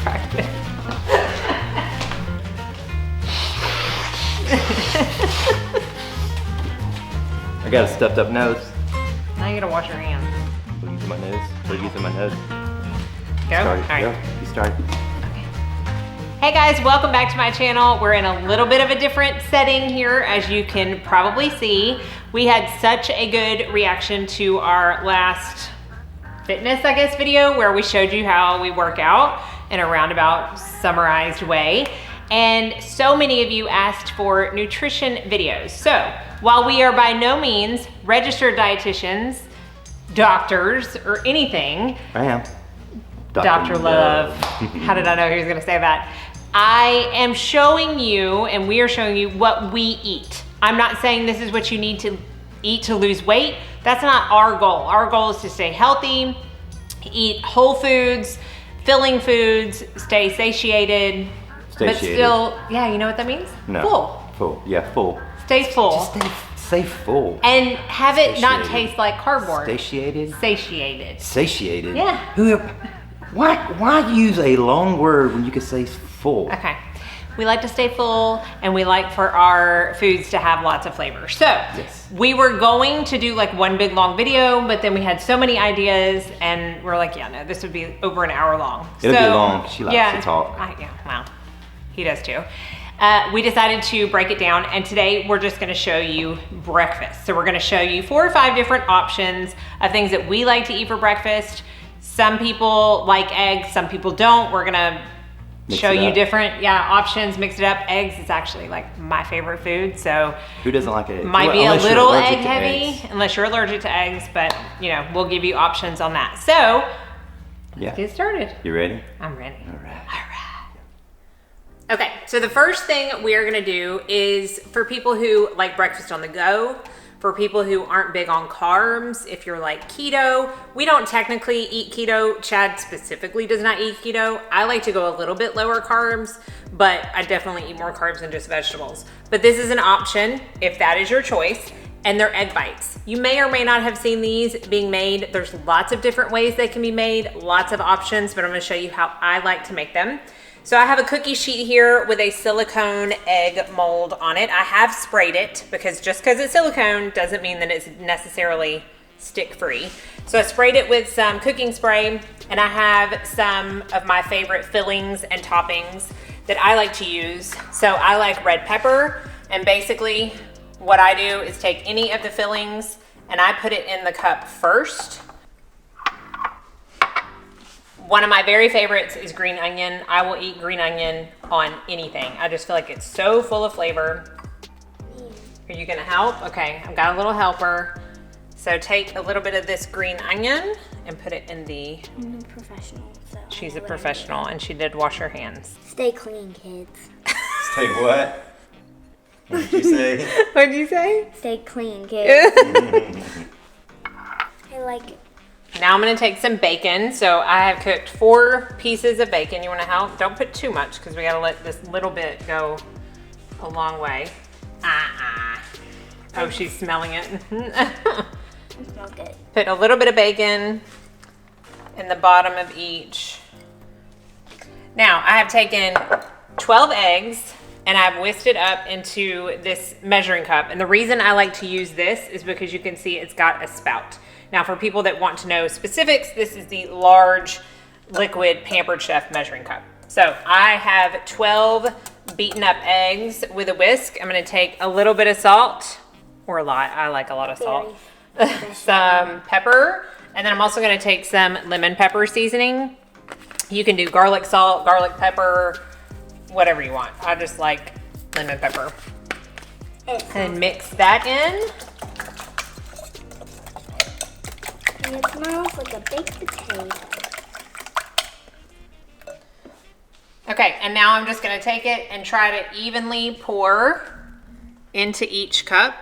distracted. I got a stuffed up nose. Now you gotta wash your hands. We're using my nose. We're using my nose. Go? Start. All right. Go. You start. Hey guys, welcome back to my channel. We're in a little bit of a different setting here, as you can probably see. We had such a good reaction to our last fitness, I guess, video where we showed you how we work out in a roundabout summarized way. And so many of you asked for nutrition videos. So while we are by no means registered dietitians, doctors, or anything, I am. Dr. Love. How did I know he was gonna say that? I am showing you, and we are showing you what we eat. I'm not saying this is what you need to eat to lose weight. That's not our goal. Our goal is to stay healthy, eat whole foods, filling foods, stay satiated, but still, yeah, you know what that means? No. Full. Full. Yeah, full. Stay full. Just stay full. And have it not Satiated. taste like cardboard. Satiated. Satiated. Satiated. Yeah. Why use a long word when you could say full? Okay. We like to stay full, and we like for our foods to have lots of flavor. So Yes. we were going to do like one big long video, but then we had so many ideas, and we're like, yeah, no, this would be over an hour long. It'll be long. She likes to talk. Yeah, well, he does too. We decided to break it down, and today we're just gonna show you breakfast. So we're gonna show you 4 or 5 different options of things that we like to eat for breakfast. Some people like eggs, some people don't. We're gonna show you different options, mix it up. Eggs is actually like my favorite food, so Who doesn't like eggs? might be a Unless you're little allergic egg to heavy eggs. unless you're allergic to eggs, but you know, we'll give you options on that. So Yeah. get started. You ready? I'm ready. All right. Okay, so the first thing we're gonna do is for people who like breakfast on the go, for people who aren't big on carbs, if you're like keto, we don't technically eat keto. Chad specifically does not eat keto. I like to go a little bit lower carbs, but I definitely eat more carbs than just vegetables. But this is an option if that is your choice, and they're egg bites. You may or may not have seen these being made. There's lots of different ways they can be made, lots of options, but I'm gonna show you how I like to make them. So I have a cookie sheet here with a silicone egg mold on it. I have sprayed it because just because it's silicone doesn't mean that it's necessarily stick free. So I sprayed it with some cooking spray, and I have some of my favorite fillings and toppings that I like to use. So I like red pepper, and basically what I do is take any of the fillings and I put it in the cup first. One of my very favorites is green onion. I will eat green onion on anything. I just feel like it's so full of flavor. Are you gonna help? Okay, I've got a little helper. So take a little bit of this green onion and put it in the... I'm a professional. So She's a professional, and she did wash her hands. Stay clean, kids. Say what? What did you say? What'd you say? Stay clean, kids. I like it. Now I'm gonna take some bacon. So I have cooked 4 pieces of bacon. You wanna help? Don't put too much because we gotta let this little bit go a long way. Oh, she's smelling it. It smells good. Put a little bit of bacon in the bottom of each. Now I have taken 12 eggs and I've whisked it up into this measuring cup. And the reason I like to use this is because you can see it's got a spout. Now for people that want to know specifics, this is the large liquid Pampered Chef measuring cup. So I have 12 beaten up eggs with a whisk. I'm gonna take a little bit of salt, or a lot, I like a lot of salt. Some pepper, and then I'm also gonna take some lemon pepper seasoning. You can do garlic salt, garlic pepper, whatever you want. I just like lemon pepper. And mix that in. And it smells like a baked potato. Okay, and now I'm just gonna take it and try to evenly pour into each cup.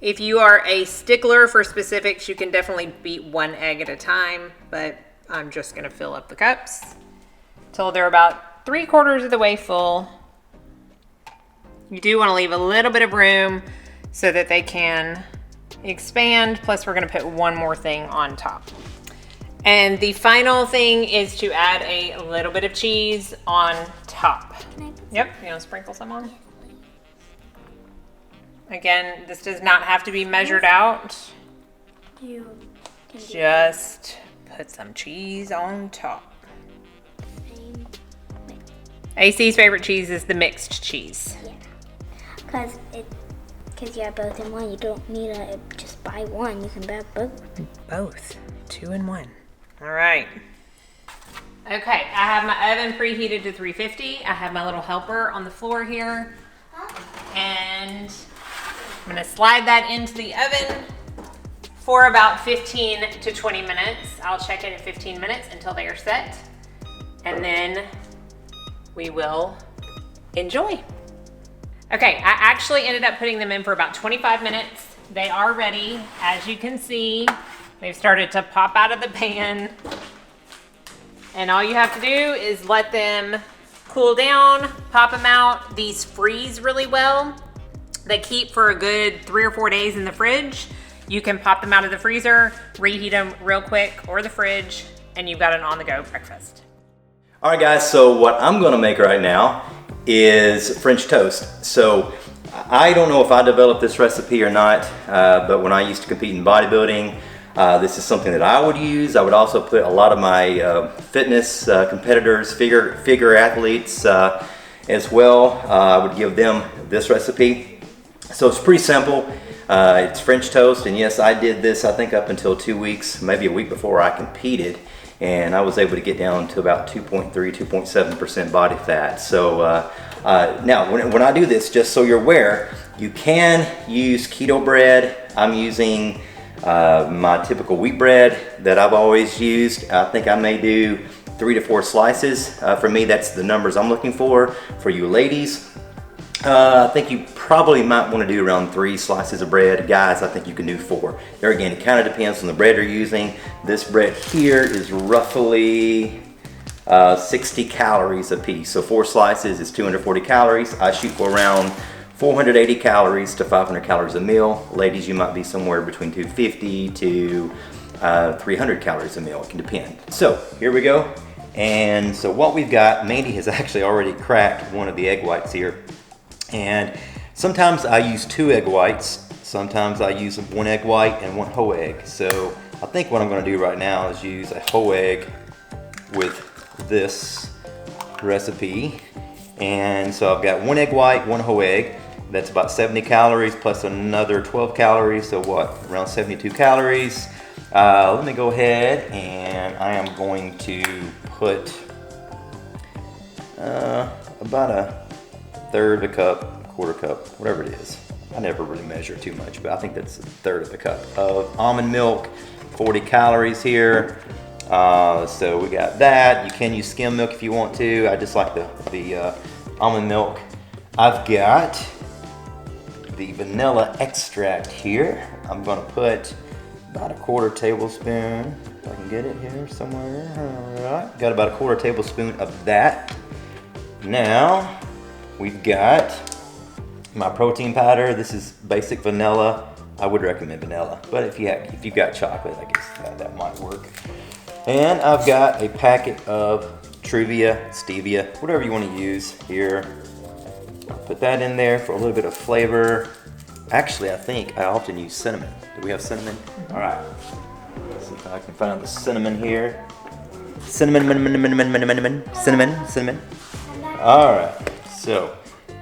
If you are a stickler for specifics, you can definitely beat 1 egg at a time, but I'm just gonna fill up the cups till they're about 3/4 of the way full. You do wanna leave a little bit of room so that they can expand, plus we're gonna put one more thing on top. And the final thing is to add a little bit of cheese on top. Yep, you want to sprinkle some on? Again, this does not have to be measured out. Just put some cheese on top. AC's favorite cheese is the mixed cheese. Yeah, because you have both in one. You don't need to just buy one. You can buy both. Both, 2 in 1. All right. Okay, I have my oven preheated to 350. I have my little helper on the floor here. And I'm gonna slide that into the oven for about 15 to 20 minutes. I'll check it in 15 minutes until they are set. And then we will enjoy. Okay, I actually ended up putting them in for about 25 minutes. They are ready. As you can see, they've started to pop out of the pan. And all you have to do is let them cool down, pop them out. These freeze really well. They keep for a good 3 or 4 days in the fridge. You can pop them out of the freezer, reheat them real quick, or the fridge, and you've got an on-the-go breakfast. All right, guys, so what I'm gonna make right now is French toast. So I don't know if I developed this recipe or not, but when I used to compete in bodybuilding, this is something that I would use. I would also put a lot of my fitness competitors, figure athletes as well. I would give them this recipe. So it's pretty simple. It's French toast, and yes, I did this I think up until 2 weeks, maybe a week before I competed, and I was able to get down to about 2.3, 2.7% body fat. So now when I do this, just so you're aware, you can use keto bread. I'm using my typical wheat bread that I've always used. I think I may do 3 to 4 slices. For me, that's the numbers I'm looking for. For you ladies, I think you probably might want to do around 3 slices of bread. Guys, I think you can do 4. There again, it kind of depends on the bread you're using. This bread here is roughly 60 calories a piece. So 4 slices is 240 calories. I shoot for around 480 calories to 500 calories a meal. Ladies, you might be somewhere between 250 to 300 calories a meal. It can depend. So here we go. And so what we've got, Mandy has actually already cracked one of the egg whites here. And sometimes I use 2 egg whites. Sometimes I use 1 egg white and 1 whole egg. So I think what I'm going to do right now is use a whole egg with this recipe. And so I've got 1 egg white, 1 whole egg. That's about 70 calories plus another 12 calories. So what? Around 72 calories. Let me go ahead and I am going to put about a 1/3 of a cup, 1/4 cup, whatever it is. I never really measure too much, but I think that's 1/3 of a cup of almond milk, 40 calories here. So we got that. You can use skim milk if you want to. I just like the almond milk. I've got the vanilla extract here. I'm gonna put about a 1/4 tablespoon, if I can get it here somewhere. All right, got about a 1/4 tablespoon of that. Now, we've got my protein powder. This is basic vanilla. I would recommend vanilla, but if you've got chocolate, I guess that might work. And I've got a packet of Truvia, stevia, whatever you want to use here. Put that in there for a little bit of flavor. Actually, I think I often use cinnamon. Do we have cinnamon? All right. Let's see if I can find the cinnamon here. Cinnamon. All right. So,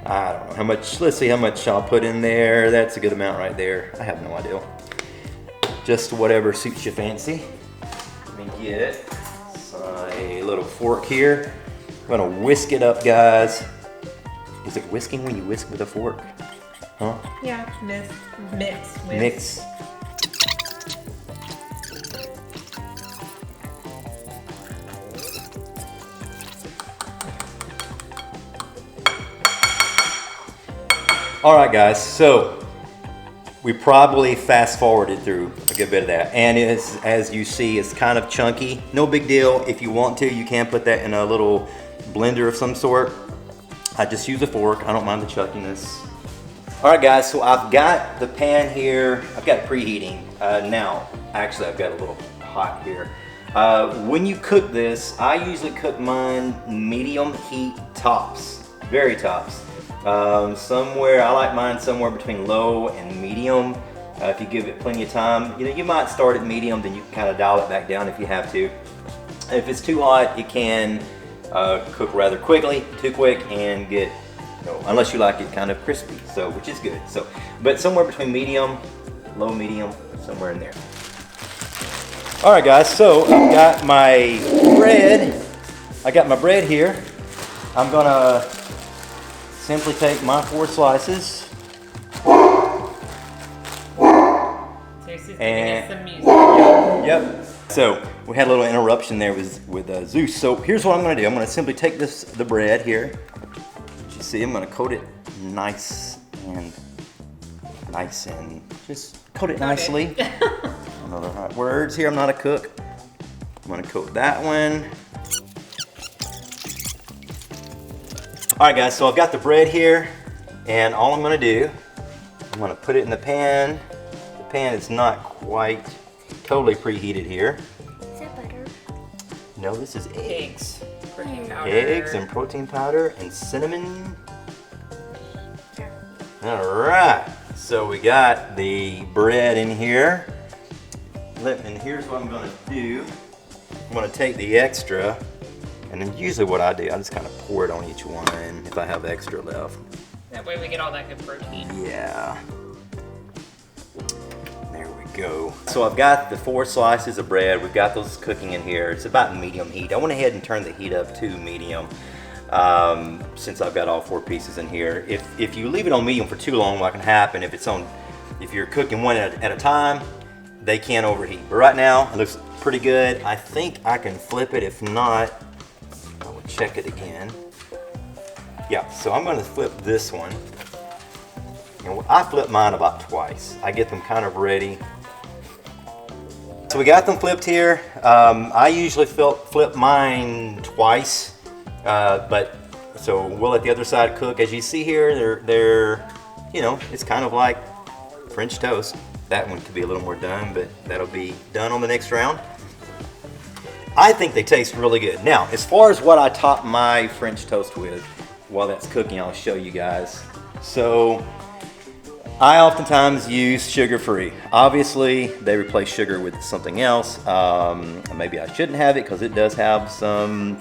I don't know how much. Let's see how much I'll put in there. That's a good amount right there. I have no idea. Just whatever suits your fancy. Let me get a little fork here. I'm gonna whisk it up, guys. Is it whisking when you whisk with a fork? Huh? Yeah, mix. Mix. All right, guys, so we probably fast forwarded through a good bit of that. And as you see, it's kind of chunky. No big deal. If you want to, you can put that in a little blender of some sort. I just use a fork. I don't mind the chunkiness. All right, guys, so I've got the pan here. I've got it preheating. Now, actually, I've got a little hot here. When you cook this, I usually cook mine medium heat tops, very tops. I like mine somewhere between low and medium. If you give it plenty of time, you might start at medium, then you can kind of dial it back down if you have to. If it's too hot, it can cook rather quickly, too quick, and get, unless you like it kind of crispy, which is good. But somewhere between medium, low, medium, somewhere in there. All right, guys. So I've got my bread. I got my bread here. I'm gonna simply take my 4 slices. And some music. Yep. So we had a little interruption there with Zeus. So here's what I'm going to do. I'm going to simply take the bread here. As you see, I'm going to coat it nice and just coat it nicely. I don't know the right words here. I'm not a cook. I'm going to coat that one. All right, guys. So I've got the bread here, and all I'm going to do, I'm going to put it in the pan. The pan is not quite totally preheated here. Is that butter? No, this is eggs. Protein powder. Eggs and protein powder and cinnamon. All right, so we got the bread in here. And here's what I'm gonna do. I'm gonna take the extra, and then usually what I do, I just kind of pour it on each one if I have extra left. That way we get all that good protein. Yeah. There we go. So I've got the 4 slices of bread. We've got those cooking in here. It's about medium heat. I went ahead and turned the heat up to medium since I've got all 4 pieces in here. If you leave it on medium for too long, what can happen if you're cooking one at a time, they can overheat. But right now it looks pretty good. I think I can flip it. If not, I will check it again. Yeah, so I'm going to flip this one. I flip mine about twice. I get them kind of ready. So we got them flipped here. I usually flip mine twice, so we'll let the other side cook. As you see here, they're it's kind of like French toast. That one could be a little more done, but that'll be done on the next round. I think they taste really good. Now, as far as what I top my French toast with, while that's cooking, I'll show you guys. So I oftentimes use sugar-free. Obviously, they replace sugar with something else. Maybe I shouldn't have it because it does have some,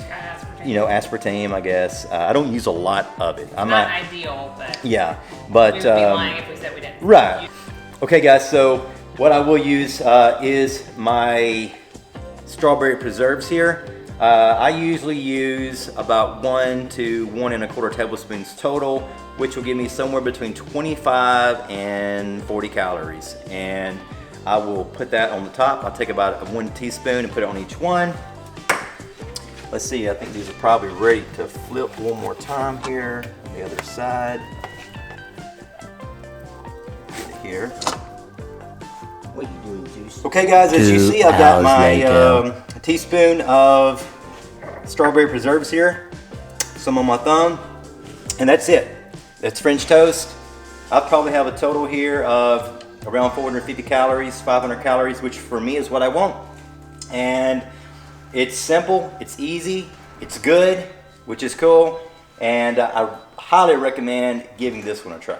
aspartame, I guess. I don't use a lot of it. I'm not ideal, but yeah, but we would be lying if we said we didn't. Right. Okay, guys. So what I will use is my strawberry preserves here. I usually use about 1 to 1 1/4 tablespoons total, which will give me somewhere between 25 and 40 calories. And I will put that on the top. I'll take about 1 teaspoon and put it on each one. Let's see, I think these are probably ready to flip one more time here. On the other side. Here. What are you doing, Juice? Okay, guys, as you see, I've got my teaspoon of strawberry preserves here, some on my thumb, and that's it. That's French toast. I probably have a total here of around 450 calories, 500 calories, which for me is what I want. And it's simple, it's easy, it's good, which is cool, and I highly recommend giving this one a try.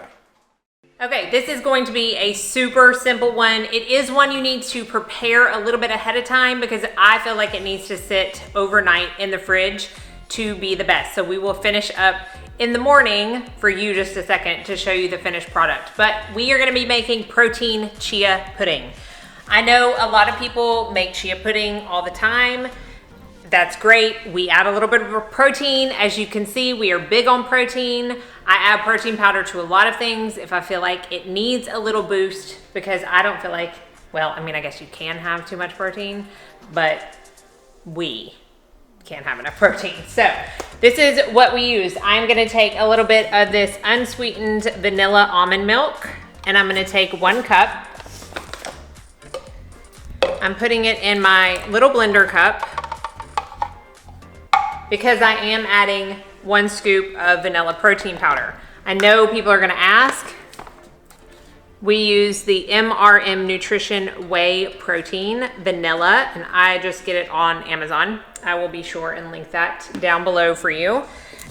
Okay, this is going to be a super simple one. It is one you need to prepare a little bit ahead of time because I feel like it needs to sit overnight in the fridge to be the best. So we will finish up in the morning for you just a second to show you the finished product. But we are gonna be making protein chia pudding. I know a lot of people make chia pudding all the time. That's great. We add a little bit of protein. As you can see, we are big on protein. I add protein powder to a lot of things if I feel like it needs a little boost because I don't feel like, well, I mean, I guess you can have too much protein, but we can't have enough protein. So this is what we use. I'm gonna take a little bit of this unsweetened vanilla almond milk and I'm gonna take 1 cup. I'm putting it in my little blender cup because I am adding 1 scoop of vanilla protein powder. I know people are gonna ask, We use the MRM Nutrition Whey Protein Vanilla, and I just get it on Amazon. I will be sure and link that down below for you.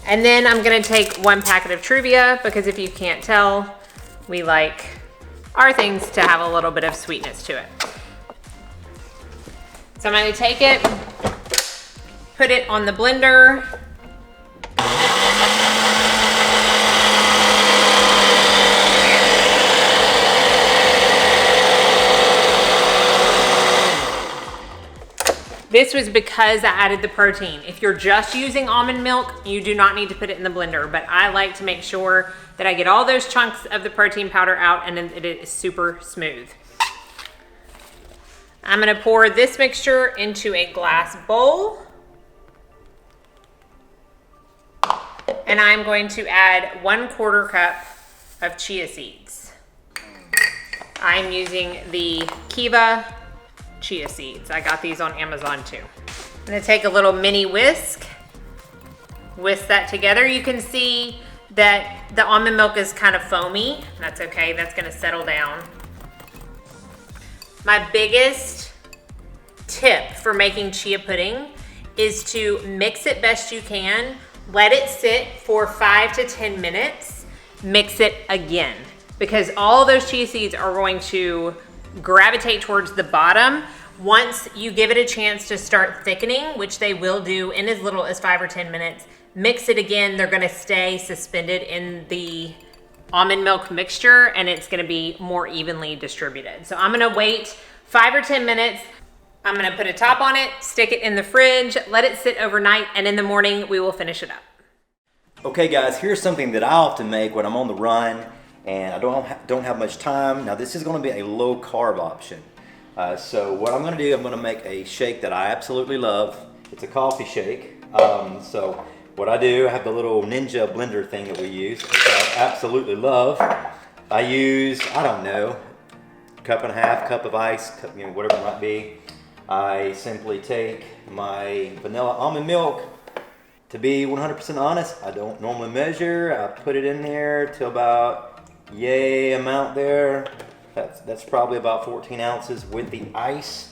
And then I'm gonna take 1 packet of Truvia, because if you can't tell, we like our things to have a little bit of sweetness to it. So I'm gonna take it, put it on the blender. This was because I added the protein. If you're just using almond milk, you do not need to put it in the blender, but I like to make sure that I get all those chunks of the protein powder out and then it is super smooth. I'm gonna pour this mixture into a glass bowl. And I'm going to add 1/4 cup of chia seeds. I'm using the Kiva chia seeds. I got these on Amazon too. I'm gonna take a little mini whisk that together. You can see that the almond milk is kind of foamy. That's okay, that's gonna settle down. My biggest tip for making chia pudding is to mix it best you can, let it sit for 5 to 10 minutes, mix it again, because all those chia seeds are going to gravitate towards the bottom. Once you give it a chance to start thickening, which they will do in as little as 5 or 10 minutes, mix it again. They're gonna stay suspended in the almond milk mixture and it's gonna be more evenly distributed. So I'm gonna wait 5 or 10 minutes. I'm gonna put a top on it, stick it in the fridge, let it sit overnight, and in the morning we will finish it up. Okay guys, here's something that I often make when I'm on the run and I don't have much time. Now this is gonna be a low carb option. So what I'm gonna do, I'm gonna make a shake that I absolutely love. It's a coffee shake. So what I do, I have the little Ninja blender thing that we use, which I absolutely love. I use, I don't know, 1.5 cup of ice, whatever it might be. I simply take my vanilla almond milk. To be 100% honest, I don't normally measure. I put it in there to about yay amount there. That's probably about 14 ounces with the ice.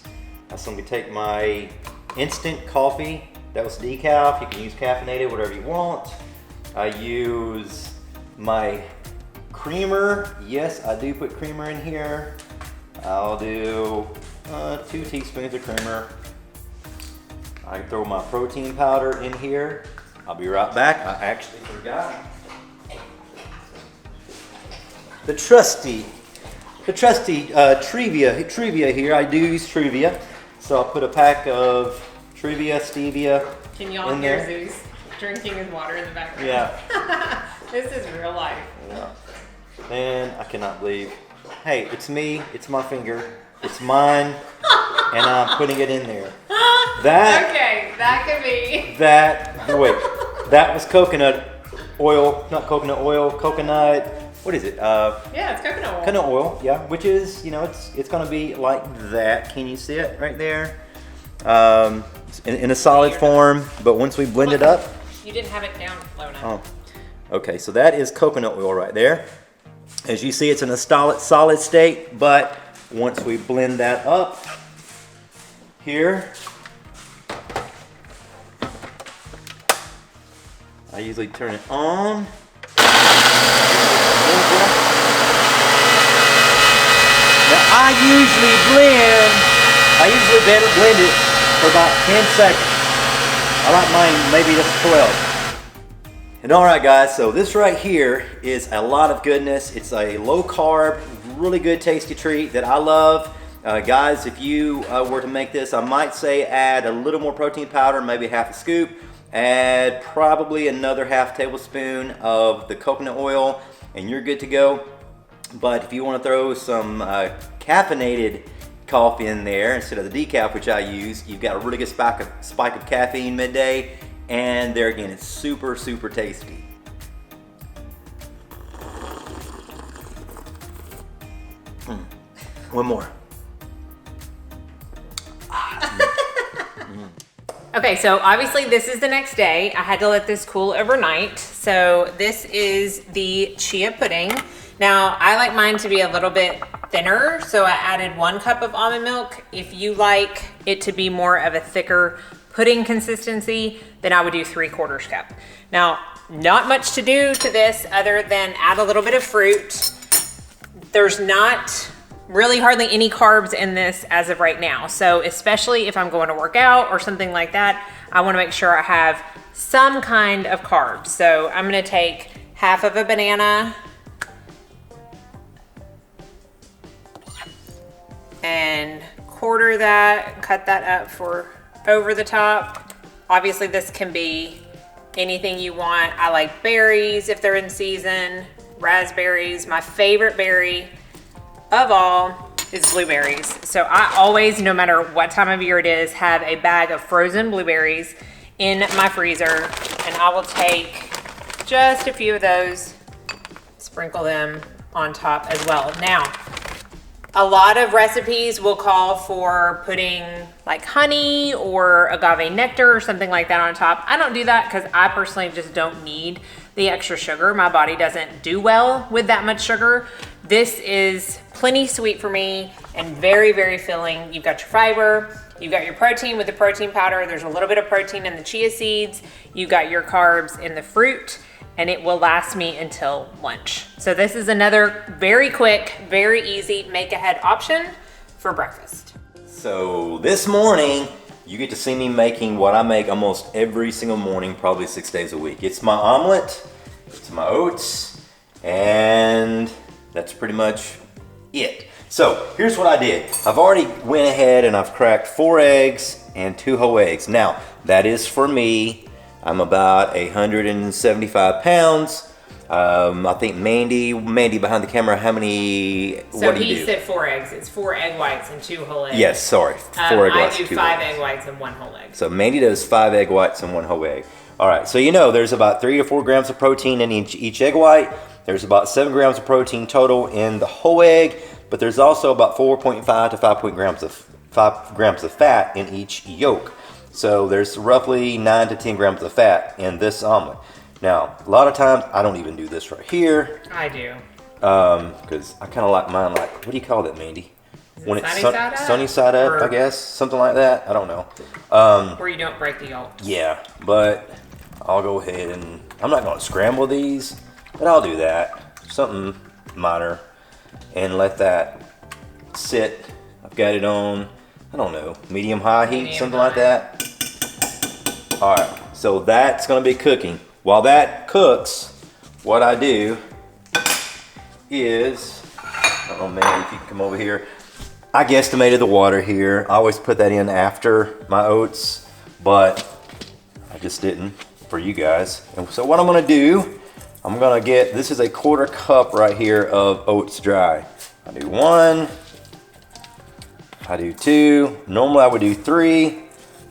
I simply take my instant coffee. That was decaf. You can use caffeinated, whatever you want. I use my creamer. Yes, I do put creamer in here. I'll do 2 teaspoons of creamer. I throw my protein powder in here. I'll be right back. I actually forgot. The trusty Truvia here. I do use Truvia. So I'll put a pack of Truvia, stevia. Can y'all hear Zeus drinking his water in the background? Yeah. This is real life. Yeah. And I cannot believe. Hey, it's me. It's my finger. It's mine. And I'm putting it in there. Okay, that could be. That was coconut oil, not coconut oil, coconut, what is it? Yeah, it's coconut oil. Coconut oil, yeah, which is, it's gonna be like that. Can you see it right there? In a solid form, but once we blend it up. You didn't have it down low enough. Oh, okay, so that is coconut oil right there. As you see, it's in a solid state, but once we blend that up here, I usually turn it on. Now I usually blend it for about 10 seconds. I like mine maybe just 12. And alright guys, so this right here is a lot of goodness. It's a low carb, really good tasty treat that I love. Guys, if you were to make this, I might say add a little more protein powder, maybe half a scoop. Add probably another half tablespoon of the coconut oil and you're good to go. But if you want to throw some caffeinated coffee in there instead of the decaf, which I use, you've got a really good spike of caffeine midday, and there again, it's super, super tasty. One more. Okay, so obviously this is the next day. I had to let this cool overnight. So this is the chia pudding. Now, I like mine to be a little bit thinner, so I added 1 cup of almond milk. If you like it to be more of a thicker pudding consistency, then I would do 3/4 cup. Now, not much to do to this other than add a little bit of fruit. There's not really hardly any carbs in this as of right now. So especially if I'm going to work out or something like that, I want to make sure I have some kind of carbs. So I'm going to take half of a banana and quarter that, cut that up for over the top. Obviously this can be anything you want. I like berries if they're in season, raspberries. My favorite berry of all is blueberries. So I always, no matter what time of year it is, have a bag of frozen blueberries in my freezer, and I will take just a few of those, sprinkle them on top as well. Now, a lot of recipes will call for putting like honey or agave nectar or something like that on top. I don't do that because I personally just don't need the extra sugar. My body doesn't do well with that much sugar. This is plenty sweet for me and very, very filling. You've got your fiber, you've got your protein with the protein powder. There's a little bit of protein in the chia seeds. You've got your carbs in the fruit, and it will last me until lunch. So this is another very quick, very easy make ahead option for breakfast. So this morning, you get to see me making what I make almost every single morning, probably 6 days a week. It's my omelet, it's my oats, and that's pretty much it. So here's what I did. I've already went ahead and I've cracked 4 eggs and 2 whole eggs. Now, that is for me. I'm about 175 pounds. I think Mandy behind the camera, how many, what do you do? So he said 4 eggs. It's 4 egg whites and 2 whole eggs. Yes, sorry. 4 egg whites. I do 5 egg whites and 1 whole egg. So Mandy does 5 egg whites and 1 whole egg. All right, so you know there's about 3 to 4 grams of protein in each egg white. There's about 7 grams of protein total in the whole egg, but there's also about 4.5 to 5 grams of fat in each yolk. So there's roughly 9 to 10 grams of fat in this omelet. Now, a lot of times I don't even do this right here. I do. Because I kind of like mine, like, what do you call that, Mandy? When it's sunny side up, I guess, something like that. I don't know. Where you don't break the yolk. Yeah, but I'll go ahead and I'm not going to scramble these, but I'll do that, something minor, and let that sit. I've got it on, I don't know, medium high heat, something like that. All right, so that's going to be cooking. While that cooks, what I do is, I don't know, man, if you can come over here. I guesstimated the water here. I always put that in after my oats, but I just didn't for you guys. And so what I'm gonna do, I'm gonna get, this is a 1/4 cup right here of oats dry. I do 1, I do 2. Normally I would do 3,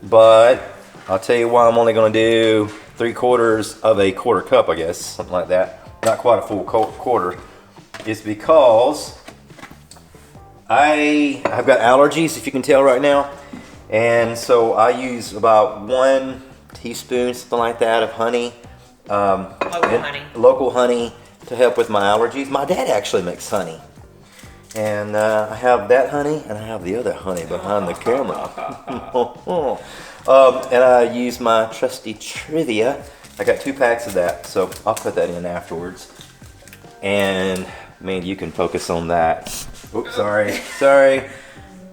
but I'll tell you why I'm only gonna do 3/4 of a 1/4 cup, I guess, something like that. Not quite a full quarter. It's because I've got allergies, if you can tell right now, and so I use about 1 teaspoon, something like that, of honey. Local honey to help with my allergies. My dad actually makes honey, and I have that honey, and I have the other honey behind the camera. And I use my trusty Trivia. I got 2 packs of that, so I'll put that in afterwards. And man, you can focus on that. Oops, sorry. Here,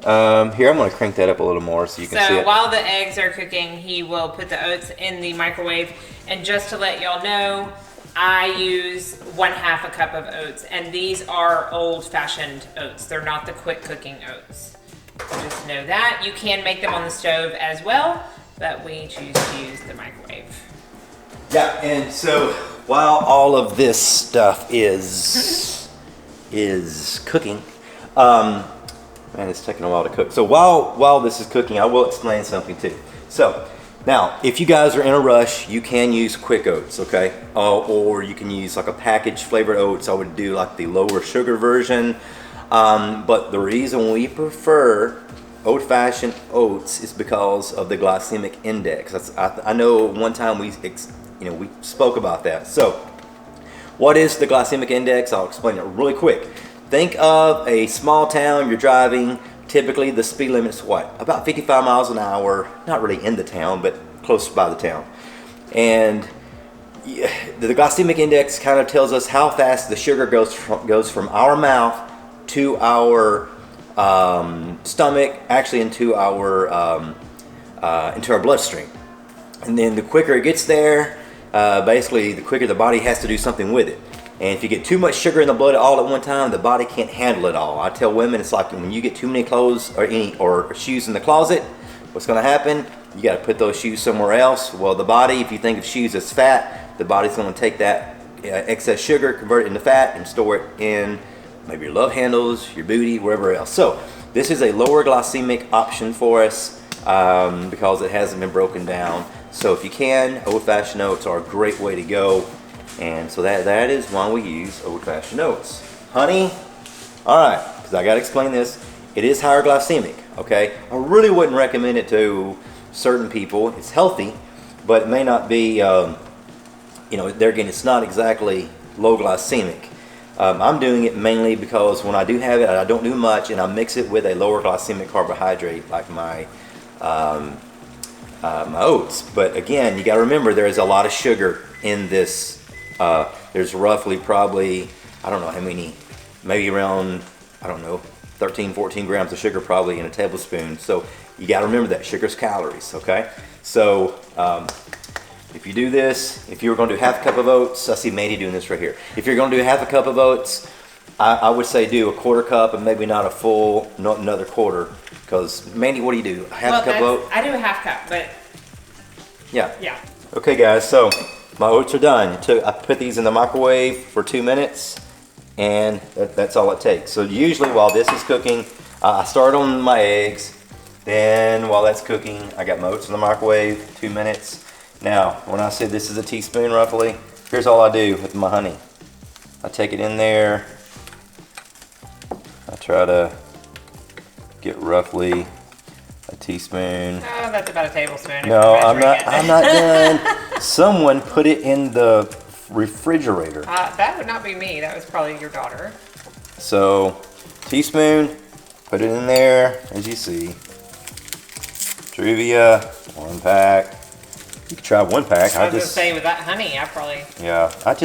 I'm gonna crank that up a little more so you can see it. So while the eggs are cooking, he will put the oats in the microwave. And just to let y'all know, I use 1/2 cup of oats, and these are old-fashioned oats. They're not the quick cooking oats. So just know that. You can make them on the stove as well, but we choose to use the microwave. Yeah, and so while all of this stuff is cooking, man, it's taking a while to cook. So while this is cooking, I will explain something too. So now, if you guys are in a rush, you can use quick oats, okay? Or you can use like a packaged flavored oats. I would do like the lower sugar version. But the reason we prefer old-fashioned oats is because of the glycemic index. I know one time we spoke about that. So what is the glycemic index? I'll explain it really quick. Think of a small town, you're driving. Typically the speed limit's what? About 55 miles an hour, not really in the town, but close by the town. And the glycemic index kind of tells us how fast the sugar goes from our mouth to our stomach, actually into our bloodstream. And then the quicker it gets there, basically the quicker the body has to do something with it. And if you get too much sugar in the blood all at one time, the body can't handle it all. I tell women it's like when you get too many clothes or shoes in the closet, what's going to happen? You got to put those shoes somewhere else. Well, the body, if you think of shoes as fat, the body's going to take that excess sugar, convert it into fat, and store it in maybe your love handles, your booty, wherever else. So this is a lower glycemic option for us because it hasn't been broken down. So if you can, old-fashioned oats are a great way to go. And so that is why we use old-fashioned oats. Honey, all right, because I got to explain this. It is higher glycemic, okay? I really wouldn't recommend it to certain people. It's healthy, but it may not be, there again, it's not exactly low glycemic. I'm doing it mainly because when I do have it, I don't do much, and I mix it with a lower glycemic carbohydrate like my oats. But again, you got to remember there is a lot of sugar in this. There's roughly probably, I don't know how many, maybe around, 13, 14 grams of sugar probably in a tablespoon. So you got to remember that sugar's calories, okay? So if you do this, if you were going to do half a cup of oats, I see Mandy doing this right here. If you're going to do half a cup of oats, I would say do a quarter cup and maybe not a full, not another quarter. Because Mandy, what do you do? Half a cup of oats? I do a half cup, but yeah. Okay, guys. So my oats are done. I put these in the microwave for 2 minutes, and that's all it takes. So usually while this is cooking, I start on my eggs. Then while that's cooking, I got my oats in the microwave, 2 minutes. Now, when I say this is a teaspoon roughly, here's all I do with my honey. I take it in there. I try to get roughly a teaspoon. Oh, that's about a tablespoon. No, I'm not done. Someone put it in the refrigerator. That would not be me. That was probably your daughter. So, teaspoon, put it in there, as you see. Truvia, 1 pack. You can try 1 pack. I was just saying with that honey, I probably. Yeah, I'm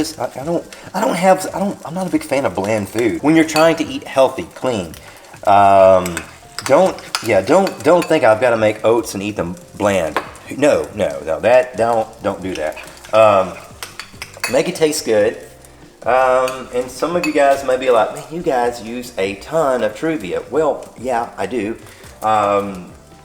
not a big fan of bland food. When you're trying to eat healthy, clean, don't think I've got to make oats and eat them bland. No, don't do that. Make it taste good. And some of you guys may be like, man, you guys use a ton of Truvia. Well, yeah, I do.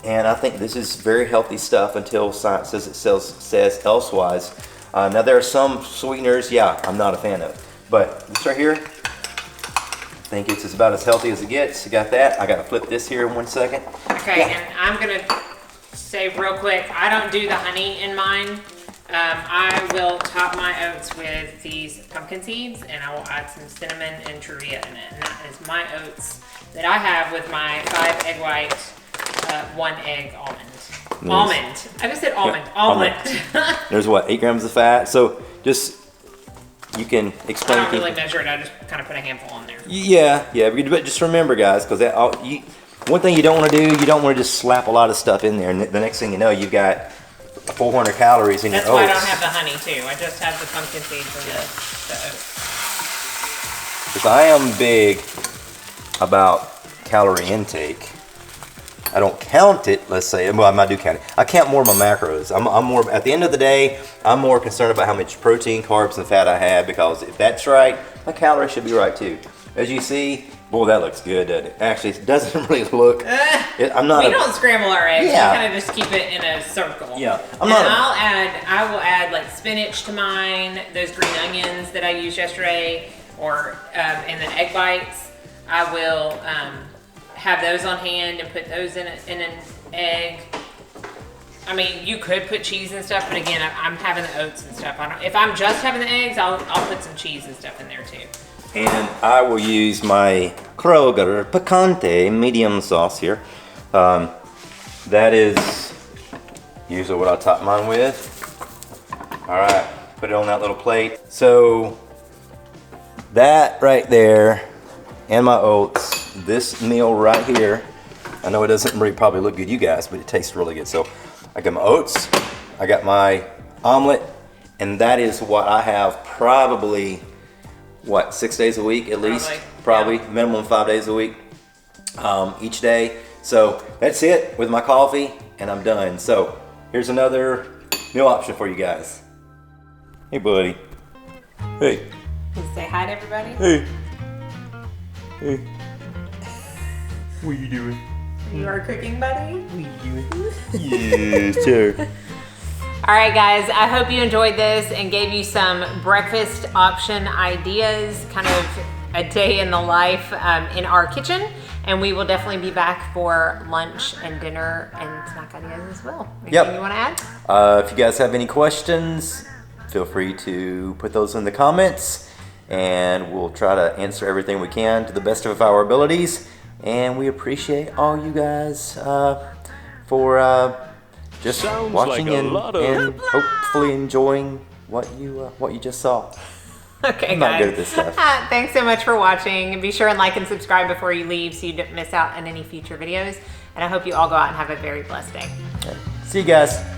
And I think this is very healthy stuff until science says elsewise. Now there are some sweeteners, I'm not a fan of. But this right here, I think it's about as healthy as it gets. You got that? I got to flip this here in 1 second. Okay, and I'm going to say real quick, I don't do the honey in mine. I will top my oats with these pumpkin seeds, and I will add some cinnamon and Truvia in it. And that is my oats that I have with my 5 egg white, 1 egg almond. Nice. Almond. I just said almond. Yeah, almond. There's what, 8 grams of fat? So just, you can explain. I don't really measure it. I just kind of put a handful in there. Yeah. But just remember, guys, because one thing you don't want to do, you don't want to just slap a lot of stuff in there, and the next thing you know, you've got 400 calories in your oats. That's why I don't have the honey too. I just have the pumpkin seeds and the oats. Because I am big about calorie intake. I don't count it, let's say. Well, I do count it. I count more of my macros. I'm more, at the end of the day, I'm more concerned about how much protein, carbs, and fat I have, because if that's right, my calories should be right too. As you see, boy, that looks good, doesn't it? Actually, it doesn't really look. We don't scramble our eggs. Yeah. We kind of just keep it in a circle. Yeah. I will add like spinach to mine, those green onions that I used yesterday, or and then egg whites. I will have those on hand and put those in an egg. I mean, you could put cheese and stuff, but again, I'm having the oats and stuff. If I'm just having the eggs, I'll put some cheese and stuff in there too. And I will use my Kroger Picante medium sauce here. That is usually what I top mine with. All right, put it on that little plate. So that right there and my oats, this meal right here. I know it doesn't really probably look good to you guys, but it tastes really good. So I got my oats, I got my omelet, and that is what I have probably, what, 6 days a week at least? Probably, yeah. Minimum 5 days a week each day. So that's it with my coffee, and I'm done. So here's another meal option for you guys. Hey, buddy. Hey. Can you say hi to everybody? Hey. Hey. What are you doing? You are cooking, buddy? What are you doing? Yeah, sure. All right, guys, I hope you enjoyed this and gave you some breakfast option ideas, kind of a day in the life in our kitchen. And we will definitely be back for lunch and dinner and snack ideas as well. Anything you want to add? If you guys have any questions, feel free to put those in the comments, and we'll try to answer everything we can to the best of our abilities. And we appreciate all you guys for just watching and hopefully enjoying what you just saw. Okay, I'm not good at this stuff. Thanks so much for watching. Be sure and like and subscribe before you leave so you don't miss out on any future videos. And I hope you all go out and have a very blessed day. Okay. See you guys.